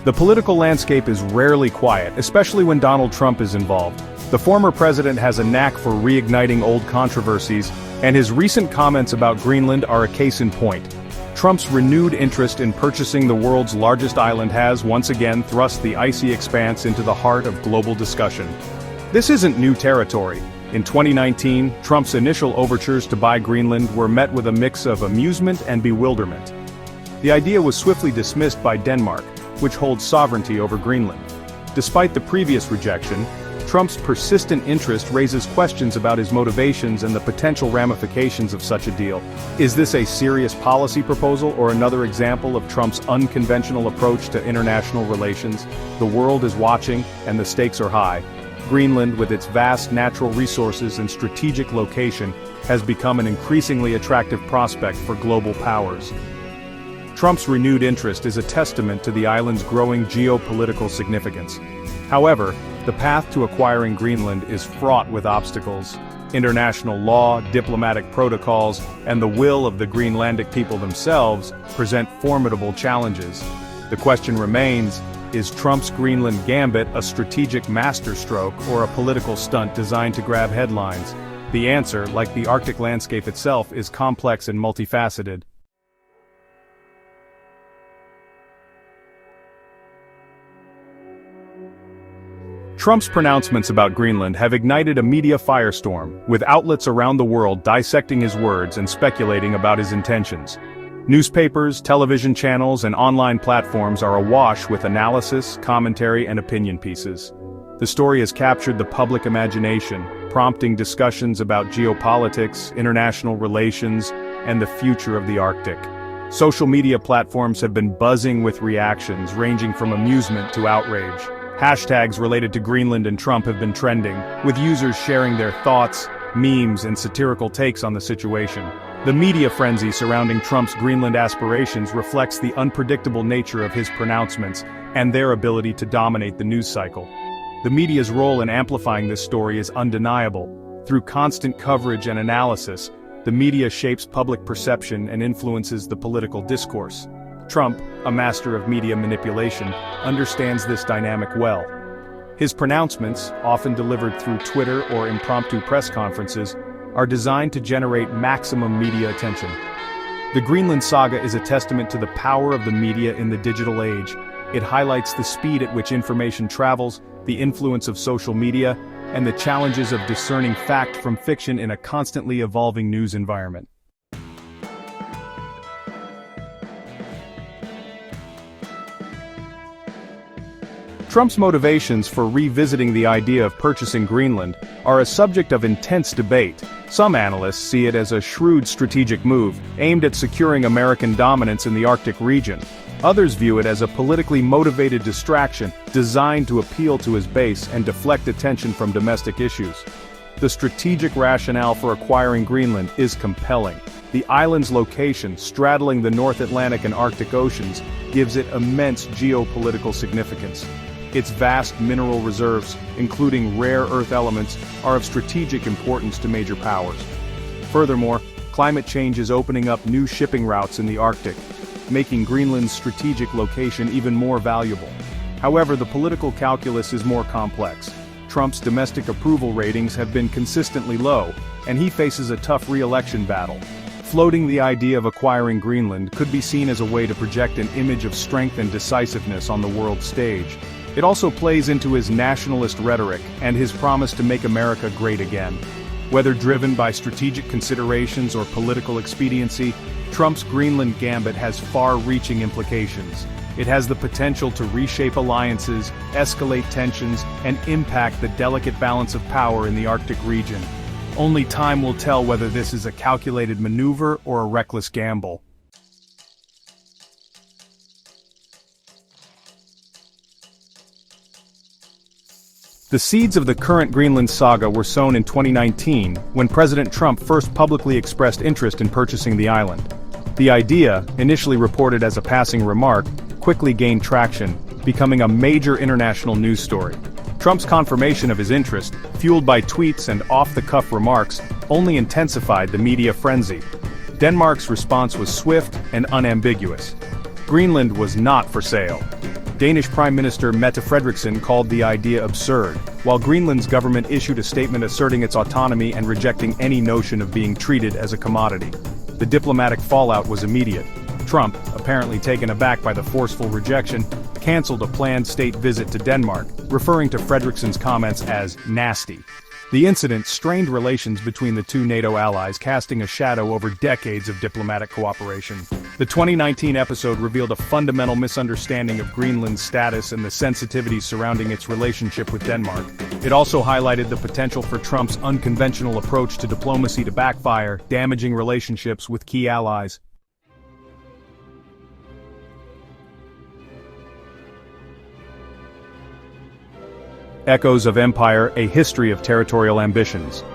The political landscape is rarely quiet, especially when Donald Trump is involved. The former president has a knack for reigniting old controversies, and his recent comments about Greenland are a case in point. Trump's renewed interest in purchasing the world's largest island has once again thrust the icy expanse into the heart of global discussion. This isn't new territory. In 2019, Trump's initial overtures to buy Greenland were met with a mix of amusement and bewilderment. The idea was swiftly dismissed by Denmark, which holds sovereignty over Greenland. Despite the previous rejection, Trump's persistent interest raises questions about his motivations and the potential ramifications of such a deal. Is this a serious policy proposal or another example of Trump's unconventional approach to international relations? The world is watching, and the stakes are high. Greenland, with its vast natural resources and strategic location, has become an increasingly attractive prospect for global powers. Trump's renewed interest is a testament to the island's growing geopolitical significance. However, the path to acquiring Greenland is fraught with obstacles. International law, diplomatic protocols, and the will of the Greenlandic people themselves present formidable challenges. The question remains, is Trump's Greenland gambit a strategic masterstroke or a political stunt designed to grab headlines? The answer, like the Arctic landscape itself, is complex and multifaceted. Trump's pronouncements about Greenland have ignited a media firestorm, with outlets around the world dissecting his words and speculating about his intentions. Newspapers, television channels, and online platforms are awash with analysis, commentary, and opinion pieces. The story has captured the public imagination, prompting discussions about geopolitics, international relations, and the future of the Arctic. Social media platforms have been buzzing with reactions ranging from amusement to outrage. Hashtags related to Greenland and Trump have been trending, with users sharing their thoughts, memes, and satirical takes on the situation. The media frenzy surrounding Trump's Greenland aspirations reflects the unpredictable nature of his pronouncements and their ability to dominate the news cycle. The media's role in amplifying this story is undeniable. Through constant coverage and analysis, the media shapes public perception and influences the political discourse. Trump, a master of media manipulation, understands this dynamic well. His pronouncements, often delivered through Twitter or impromptu press conferences, are designed to generate maximum media attention. The Greenland saga is a testament to the power of the media in the digital age. It highlights the speed at which information travels, the influence of social media, and the challenges of discerning fact from fiction in a constantly evolving news environment. Trump's motivations for revisiting the idea of purchasing Greenland are a subject of intense debate. Some analysts see it as a shrewd strategic move, aimed at securing American dominance in the Arctic region. Others view it as a politically motivated distraction, designed to appeal to his base and deflect attention from domestic issues. The strategic rationale for acquiring Greenland is compelling. The island's location, straddling the North Atlantic and Arctic Oceans, gives it immense geopolitical significance. Its vast mineral reserves, including rare earth elements, are of strategic importance to major powers. Furthermore, climate change is opening up new shipping routes in the Arctic, making Greenland's strategic location even more valuable. However, the political calculus is more complex. Trump's domestic approval ratings have been consistently low, and he faces a tough re-election battle. Floating the idea of acquiring Greenland could be seen as a way to project an image of strength and decisiveness on the world stage. It also plays into his nationalist rhetoric and his promise to make America great again. Whether driven by strategic considerations or political expediency, Trump's Greenland gambit has far-reaching implications. It has the potential to reshape alliances, escalate tensions, and impact the delicate balance of power in the Arctic region. Only time will tell whether this is a calculated maneuver or a reckless gamble. The seeds of the current Greenland saga were sown in 2019, when President Trump first publicly expressed interest in purchasing the island. The idea, initially reported as a passing remark, quickly gained traction, becoming a major international news story. Trump's confirmation of his interest, fueled by tweets and off-the-cuff remarks, only intensified the media frenzy. Denmark's response was swift and unambiguous. Greenland was not for sale. Danish Prime Minister Mette Frederiksen called the idea absurd, while Greenland's government issued a statement asserting its autonomy and rejecting any notion of being treated as a commodity. The diplomatic fallout was immediate. Trump, apparently taken aback by the forceful rejection, cancelled a planned state visit to Denmark, referring to Frederiksen's comments as nasty. The incident strained relations between the two NATO allies, casting a shadow over decades of diplomatic cooperation. The 2019 episode revealed a fundamental misunderstanding of Greenland's status and the sensitivities surrounding its relationship with Denmark. It also highlighted the potential for Trump's unconventional approach to diplomacy to backfire, damaging relationships with key allies. Echoes of Empire: A History of Territorial Ambitions.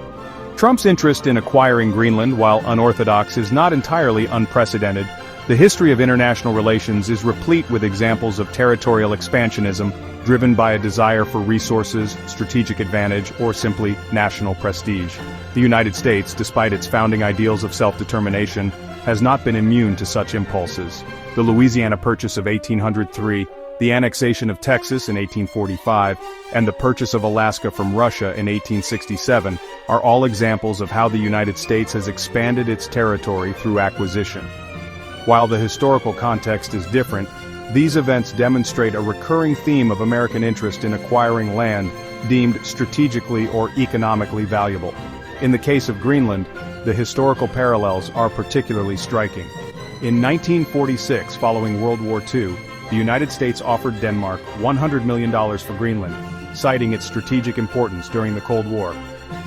Trump's interest in acquiring Greenland, while unorthodox, is not entirely unprecedented. The history of international relations is replete with examples of territorial expansionism, driven by a desire for resources, strategic advantage, or simply national prestige. The United States, despite its founding ideals of self-determination, has not been immune to such impulses. The Louisiana Purchase of 1803, the annexation of Texas in 1845, and the purchase of Alaska from Russia in 1867 are all examples of how the United States has expanded its territory through acquisition. While the historical context is different, these events demonstrate a recurring theme of American interest in acquiring land deemed strategically or economically valuable. In the case of Greenland, the historical parallels are particularly striking. In 1946, following World War II, the United States offered Denmark $100 million for Greenland, citing its strategic importance during the Cold War.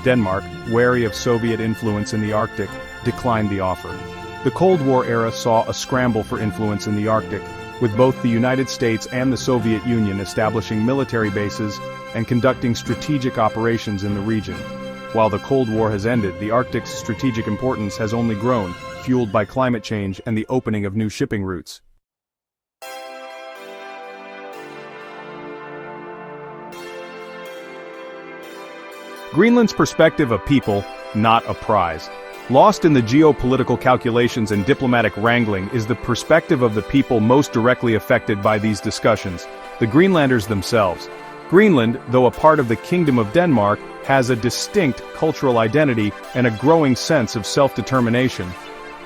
Denmark, wary of Soviet influence in the Arctic, declined the offer. The Cold War era saw a scramble for influence in the Arctic, with both the United States and the Soviet Union establishing military bases and conducting strategic operations in the region. While the Cold War has ended, the Arctic's strategic importance has only grown, fueled by climate change and the opening of new shipping routes. Greenland's perspective: a people, not a prize. Lost in the geopolitical calculations and diplomatic wrangling is the perspective of the people most directly affected by these discussions, the Greenlanders themselves. Greenland, though a part of the Kingdom of Denmark, has a distinct cultural identity and a growing sense of self-determination.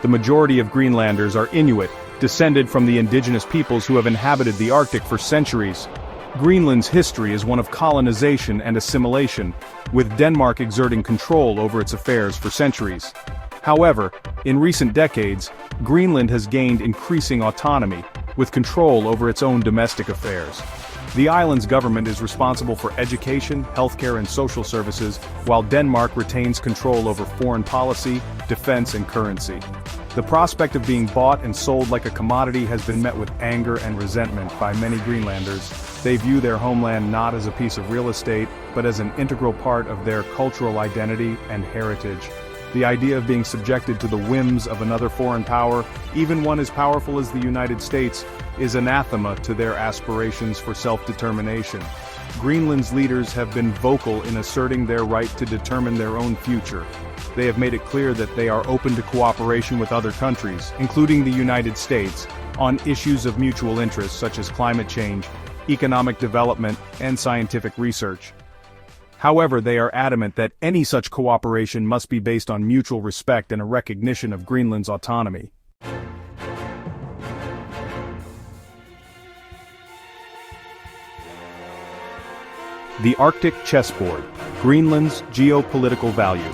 The majority of Greenlanders are Inuit, descended from the indigenous peoples who have inhabited the Arctic for centuries. Greenland's history is one of colonization and assimilation, with Denmark exerting control over its affairs for centuries. However, in recent decades, Greenland has gained increasing autonomy, with control over its own domestic affairs. The island's government is responsible for education, healthcare, and social services, while Denmark retains control over foreign policy, defense, and currency. The prospect of being bought and sold like a commodity has been met with anger and resentment by many Greenlanders. They view their homeland not as a piece of real estate, but as an integral part of their cultural identity and heritage. The idea of being subjected to the whims of another foreign power, even one as powerful as the United States, is anathema to their aspirations for self-determination. Greenland's leaders have been vocal in asserting their right to determine their own future. They have made it clear that they are open to cooperation with other countries, including the United States, on issues of mutual interest such as climate change, economic development, and scientific research. However, they are adamant that any such cooperation must be based on mutual respect and a recognition of Greenland's autonomy. The Arctic chessboard: Greenland's geopolitical value.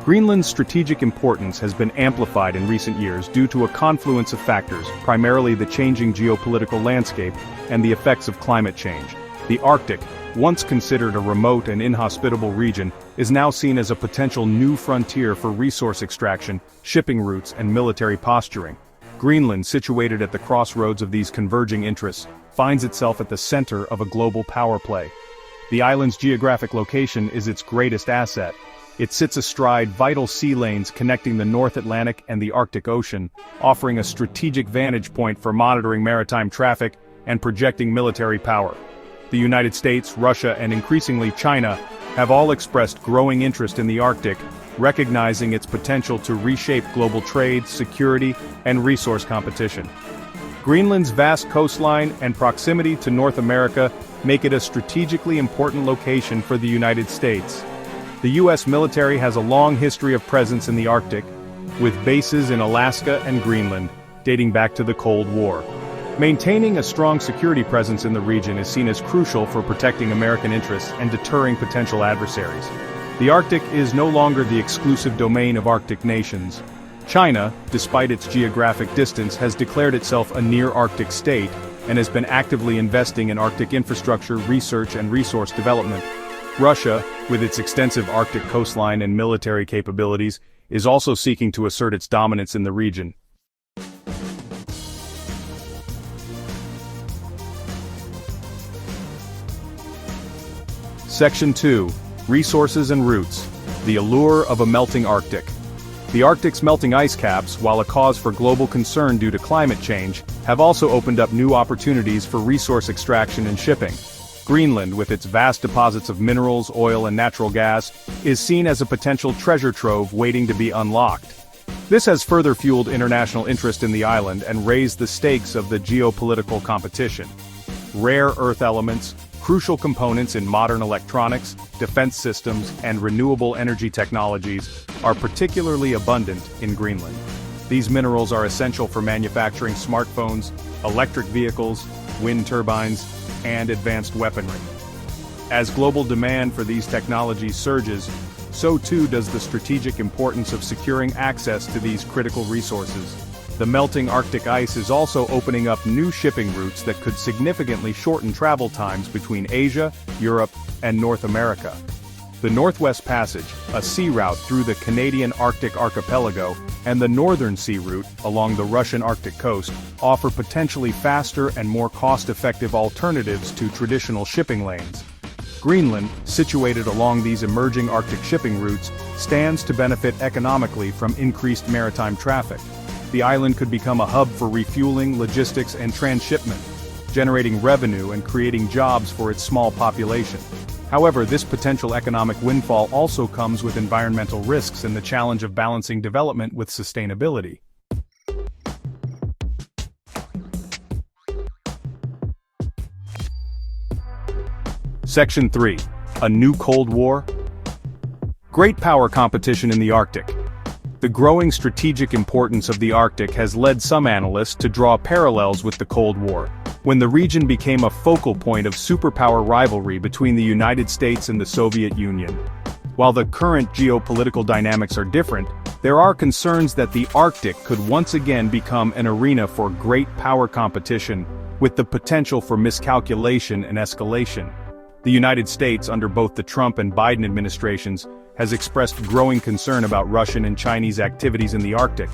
Greenland's strategic importance has been amplified in recent years due to a confluence of factors, primarily the changing geopolitical landscape and the effects of climate change. The Arctic, once considered a remote and inhospitable region, is now seen as a potential new frontier for resource extraction, shipping routes, and military posturing. Greenland, situated at the crossroads of these converging interests, finds itself at the center of a global power play. The island's geographic location is its greatest asset. It sits astride vital sea lanes connecting the North Atlantic and the Arctic Ocean, offering a strategic vantage point for monitoring maritime traffic and projecting military power. The United States, Russia, and increasingly China have all expressed growing interest in the Arctic, recognizing its potential to reshape global trade, security, and resource competition. Greenland's vast coastline and proximity to North America make it a strategically important location for the United States. The U.S. military has a long history of presence in the Arctic, with bases in Alaska and Greenland, dating back to the Cold War. Maintaining a strong security presence in the region is seen as crucial for protecting American interests and deterring potential adversaries. The Arctic is no longer the exclusive domain of Arctic nations. China, despite its geographic distance, has declared itself a near-Arctic state and has been actively investing in Arctic infrastructure, research, and resource development. Russia, with its extensive Arctic coastline and military capabilities, is also seeking to assert its dominance in the region. Section 2. Resources and Routes. The allure of a melting Arctic. The Arctic's melting ice caps, while a cause for global concern due to climate change, have also opened up new opportunities for resource extraction and shipping. Greenland, with its vast deposits of minerals, oil, and natural gas, is seen as a potential treasure trove waiting to be unlocked. This has further fueled international interest in the island and raised the stakes of the geopolitical competition. Rare earth elements, crucial components in modern electronics, defense systems, and renewable energy technologies, are particularly abundant in Greenland. These minerals are essential for manufacturing smartphones, electric vehicles, wind turbines, and advanced weaponry. As global demand for these technologies surges, so too does the strategic importance of securing access to these critical resources. The melting Arctic ice is also opening up new shipping routes that could significantly shorten travel times between Asia, Europe, and North America. The Northwest Passage, a sea route through the Canadian Arctic archipelago, and the Northern Sea Route along the Russian Arctic coast offer potentially faster and more cost-effective alternatives to traditional shipping lanes. Greenland, situated along these emerging Arctic shipping routes, stands to benefit economically from increased maritime traffic. The island could become a hub for refueling, logistics, and transshipment, generating revenue and creating jobs for its small population. However, this potential economic windfall also comes with environmental risks and the challenge of balancing development with sustainability. Section 3. A new Cold War? Great power competition in the Arctic. The growing strategic importance of the Arctic has led some analysts to draw parallels with the Cold War, when the region became a focal point of superpower rivalry between the United States and the Soviet Union. While the current geopolitical dynamics are different, there are concerns that the Arctic could once again become an arena for great power competition, with the potential for miscalculation and escalation. The United States, under both the Trump and Biden administrations, has expressed growing concern about Russian and Chinese activities in the Arctic.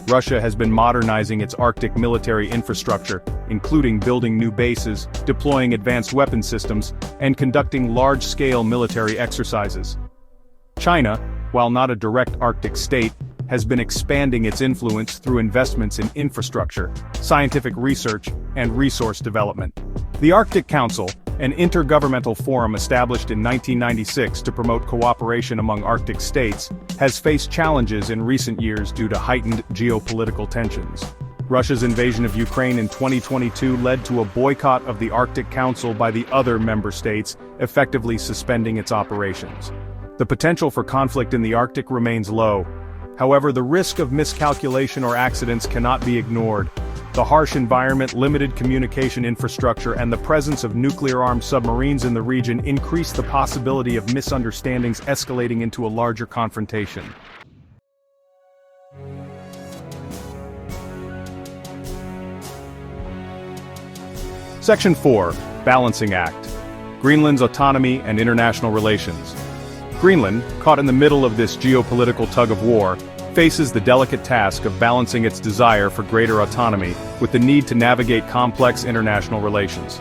Russia has been modernizing its Arctic military infrastructure, including building new bases, deploying advanced weapon systems, and conducting large-scale military exercises. China, while not a direct Arctic state, has been expanding its influence through investments in infrastructure, scientific research, and resource development. The Arctic Council, an intergovernmental forum established in 1996 to promote cooperation among Arctic states, has faced challenges in recent years due to heightened geopolitical tensions. Russia's invasion of Ukraine in 2022 led to a boycott of the Arctic Council by the other member states, effectively suspending its operations. The potential for conflict in the Arctic remains low. However, the risk of miscalculation or accidents cannot be ignored. The harsh environment, limited communication infrastructure, and the presence of nuclear-armed submarines in the region increase the possibility of misunderstandings escalating into a larger confrontation. Section 4. Balancing Act. Greenland's autonomy and international relations. Greenland, caught in the middle of this geopolitical tug-of-war, faces the delicate task of balancing its desire for greater autonomy with the need to navigate complex international relations.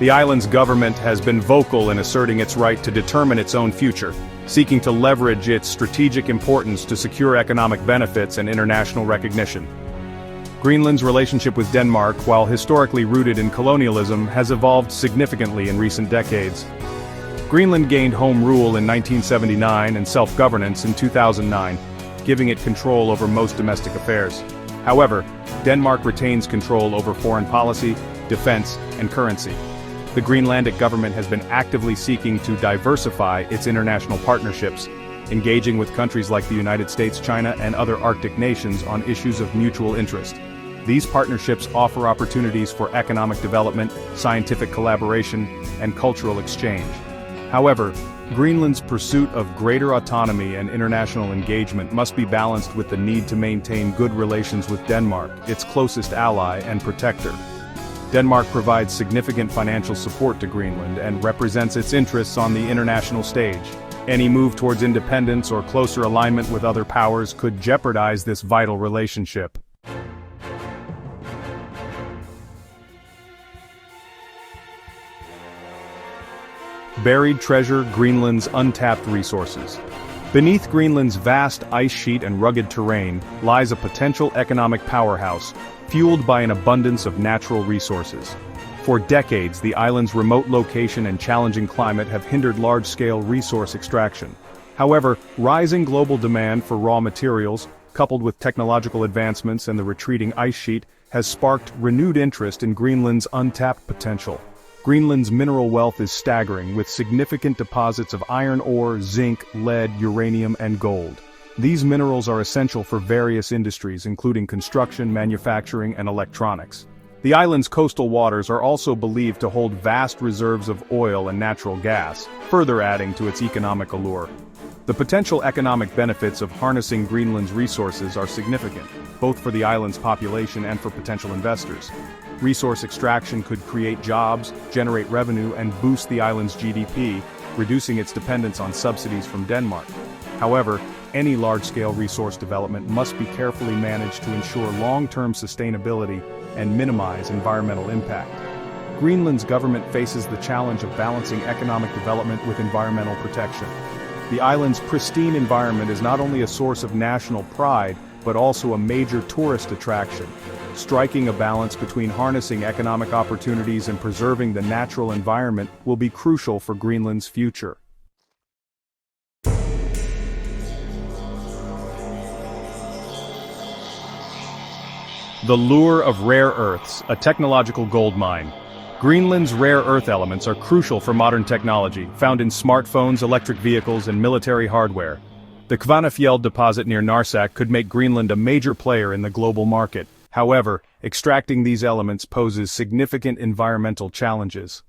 The island's government has been vocal in asserting its right to determine its own future, seeking to leverage its strategic importance to secure economic benefits and international recognition. Greenland's relationship with Denmark, while historically rooted in colonialism, has evolved significantly in recent decades. Greenland gained home rule in 1979 and self-governance in 2009, giving it control over most domestic affairs. However, Denmark retains control over foreign policy, defense, and currency. The Greenlandic government has been actively seeking to diversify its international partnerships, engaging with countries like the United States, China, and other Arctic nations on issues of mutual interest. These partnerships offer opportunities for economic development, scientific collaboration, and cultural exchange. However, Greenland's pursuit of greater autonomy and international engagement must be balanced with the need to maintain good relations with Denmark, its closest ally and protector. Denmark provides significant financial support to Greenland and represents its interests on the international stage. Any move towards independence or closer alignment with other powers could jeopardize this vital relationship. Buried treasure: Greenland's untapped resources. Beneath Greenland's vast ice sheet and rugged terrain lies a potential economic powerhouse, fueled by an abundance of natural resources. For decades, the island's remote location and challenging climate have hindered large-scale resource extraction. However, rising global demand for raw materials, coupled with technological advancements and the retreating ice sheet, has sparked renewed interest in Greenland's untapped potential. Greenland's mineral wealth is staggering, with significant deposits of iron ore, zinc, lead, uranium, and gold. These minerals are essential for various industries, including construction, manufacturing, and electronics. The island's coastal waters are also believed to hold vast reserves of oil and natural gas, further adding to its economic allure. The potential economic benefits of harnessing Greenland's resources are significant, both for the island's population and for potential investors. Resource extraction could create jobs, generate revenue, and boost the island's GDP, reducing its dependence on subsidies from Denmark. However, any large-scale resource development must be carefully managed to ensure long-term sustainability and minimize environmental impact. Greenland's government faces the challenge of balancing economic development with environmental protection. The island's pristine environment is not only a source of national pride, but also a major tourist attraction. Striking a balance between harnessing economic opportunities and preserving the natural environment will be crucial for Greenland's future. The lure of rare earths, a technological goldmine. Greenland's rare earth elements are crucial for modern technology, found in smartphones, electric vehicles, and military hardware. The Kvanefjeld deposit near Narsak could make Greenland a major player in the global market. However, extracting these elements poses significant environmental challenges.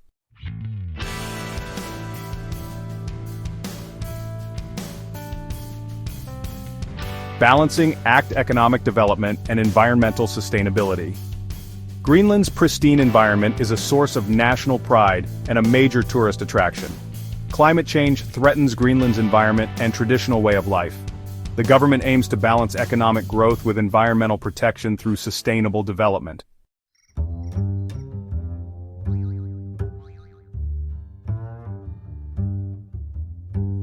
Balancing economic development and environmental sustainability. Greenland's pristine environment is a source of national pride and a major tourist attraction. Climate change threatens Greenland's environment and traditional way of life. The government aims to balance economic growth with environmental protection through sustainable development.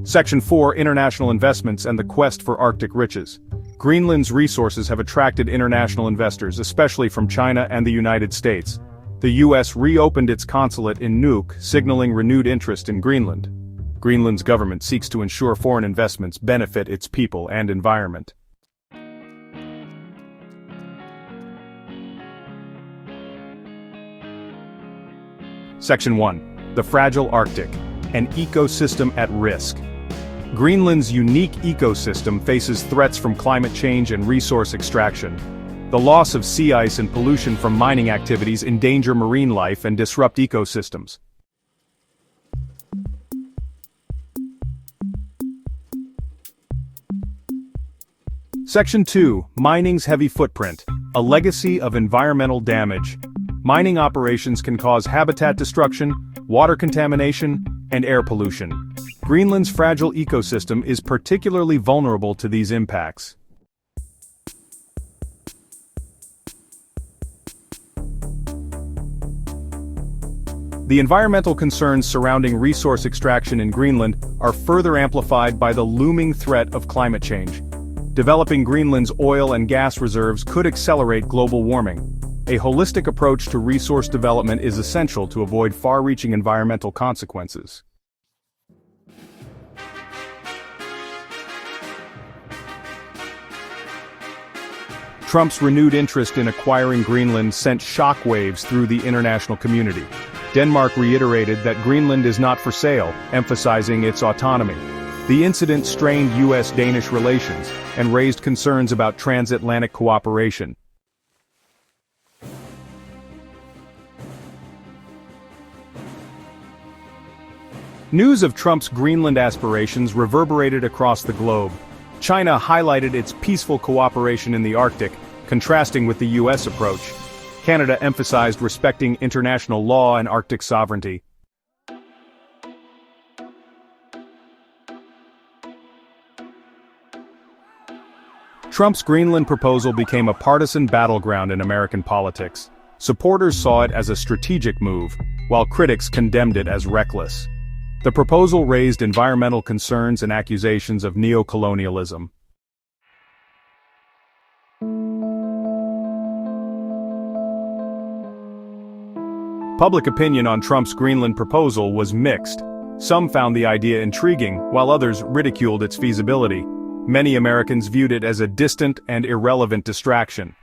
Section 4: International Investments and the Quest for Arctic Riches. Greenland's resources have attracted international investors, especially from China and the United States. The U.S. reopened its consulate in Nuuk, signaling renewed interest in Greenland. Greenland's government seeks to ensure foreign investments benefit its people and environment. Section 1: The Fragile Arctic, an ecosystem at risk. Greenland's unique ecosystem faces threats from climate change and resource extraction. The loss of sea ice and pollution from mining activities endanger marine life and disrupt ecosystems. Section 2: Mining's heavy footprint, a legacy of environmental damage. Mining operations can cause habitat destruction, water contamination, and air pollution. Greenland's fragile ecosystem is particularly vulnerable to these impacts. The environmental concerns surrounding resource extraction in Greenland are further amplified by the looming threat of climate change. Developing Greenland's oil and gas reserves could accelerate global warming. A holistic approach to resource development is essential to avoid far-reaching environmental consequences. Trump's renewed interest in acquiring Greenland sent shockwaves through the international community. Denmark reiterated that Greenland is not for sale, emphasizing its autonomy. The incident strained U.S.-Danish relations and raised concerns about transatlantic cooperation. News of Trump's Greenland aspirations reverberated across the globe. China highlighted its peaceful cooperation in the Arctic, contrasting with the U.S. approach. Canada emphasized respecting international law and Arctic sovereignty. Trump's Greenland proposal became a partisan battleground in American politics. Supporters saw it as a strategic move, while critics condemned it as reckless. The proposal raised environmental concerns and accusations of neocolonialism. Public opinion on Trump's Greenland proposal was mixed. Some found the idea intriguing, while others ridiculed its feasibility. Many Americans viewed it as a distant and irrelevant distraction.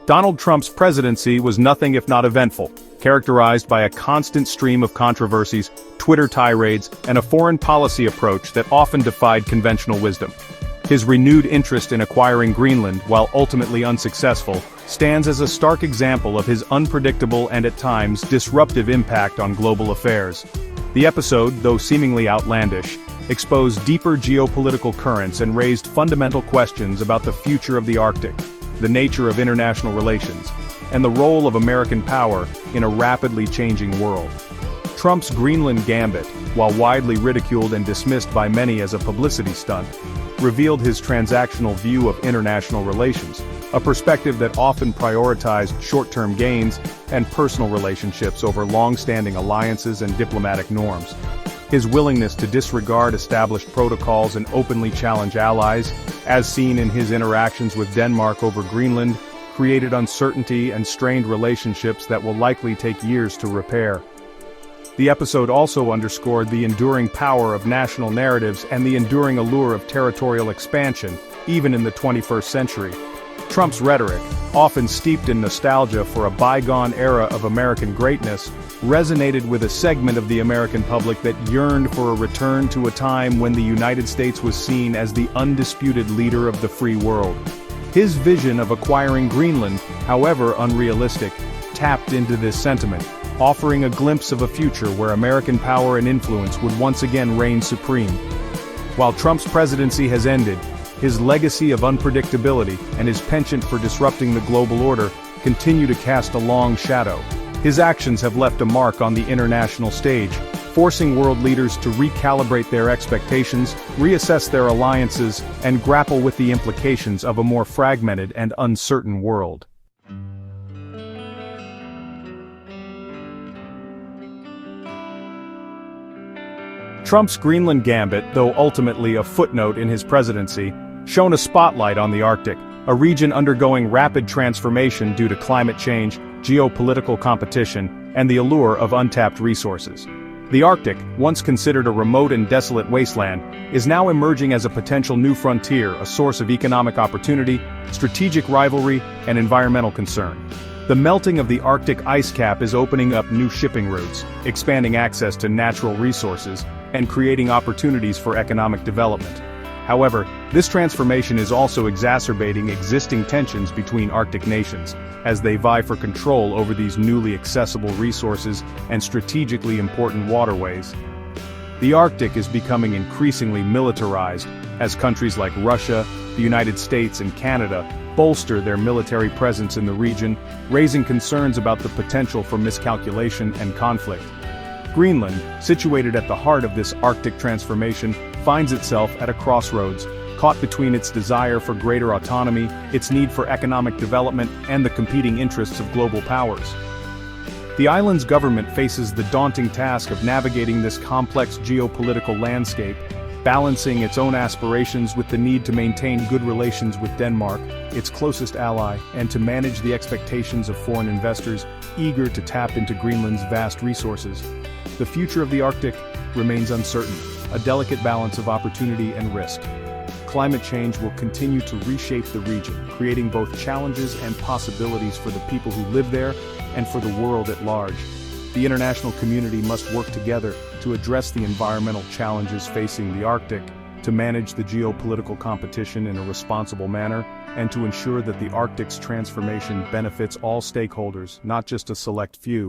Donald Trump's presidency was nothing if not eventful, characterized by a constant stream of controversies, Twitter tirades, and a foreign policy approach that often defied conventional wisdom. His renewed interest in acquiring Greenland, while ultimately unsuccessful, stands as a stark example of his unpredictable and at times disruptive impact on global affairs. The episode, though seemingly outlandish, exposed deeper geopolitical currents and raised fundamental questions about the future of the Arctic, the nature of international relations, and the role of American power in a rapidly changing world. Trump's Greenland gambit, while widely ridiculed and dismissed by many as a publicity stunt, revealed his transactional view of international relations, a perspective that often prioritized short-term gains and personal relationships over long-standing alliances and diplomatic norms. His willingness to disregard established protocols and openly challenge allies, as seen in his interactions with Denmark over Greenland, created uncertainty and strained relationships that will likely take years to repair. The episode also underscored the enduring power of national narratives and the enduring allure of territorial expansion, even in the 21st century. Trump's rhetoric, often steeped in nostalgia for a bygone era of American greatness, resonated with a segment of the American public that yearned for a return to a time when the United States was seen as the undisputed leader of the free world. His vision of acquiring Greenland, however unrealistic, tapped into this sentiment, offering a glimpse of a future where American power and influence would once again reign supreme. While Trump's presidency has ended, his legacy of unpredictability and his penchant for disrupting the global order continue to cast a long shadow. His actions have left a mark on the international stage, forcing world leaders to recalibrate their expectations, reassess their alliances, and grapple with the implications of a more fragmented and uncertain world. Trump's Greenland gambit, though ultimately a footnote in his presidency, shone a spotlight on the Arctic, a region undergoing rapid transformation due to climate change, geopolitical competition, and the allure of untapped resources. The Arctic, once considered a remote and desolate wasteland, is now emerging as a potential new frontier, a source of economic opportunity, strategic rivalry, and environmental concern. The melting of the Arctic ice cap is opening up new shipping routes, expanding access to natural resources, and creating opportunities for economic development. However, this transformation is also exacerbating existing tensions between Arctic nations, as they vie for control over these newly accessible resources and strategically important waterways. The Arctic is becoming increasingly militarized, as countries like Russia, the United States, and Canada bolster their military presence in the region, raising concerns about the potential for miscalculation and conflict. Greenland, situated at the heart of this Arctic transformation, finds itself at a crossroads, caught between its desire for greater autonomy, its need for economic development, and the competing interests of global powers. The island's government faces the daunting task of navigating this complex geopolitical landscape, balancing its own aspirations with the need to maintain good relations with Denmark, its closest ally, and to manage the expectations of foreign investors eager to tap into Greenland's vast resources. The future of the Arctic remains uncertain, a delicate balance of opportunity and risk. Climate change will continue to reshape the region, creating both challenges and possibilities for the people who live there and for the world at large. The international community must work together to address the environmental challenges facing the Arctic, to manage the geopolitical competition in a responsible manner, and to ensure that the Arctic's transformation benefits all stakeholders, not just a select few.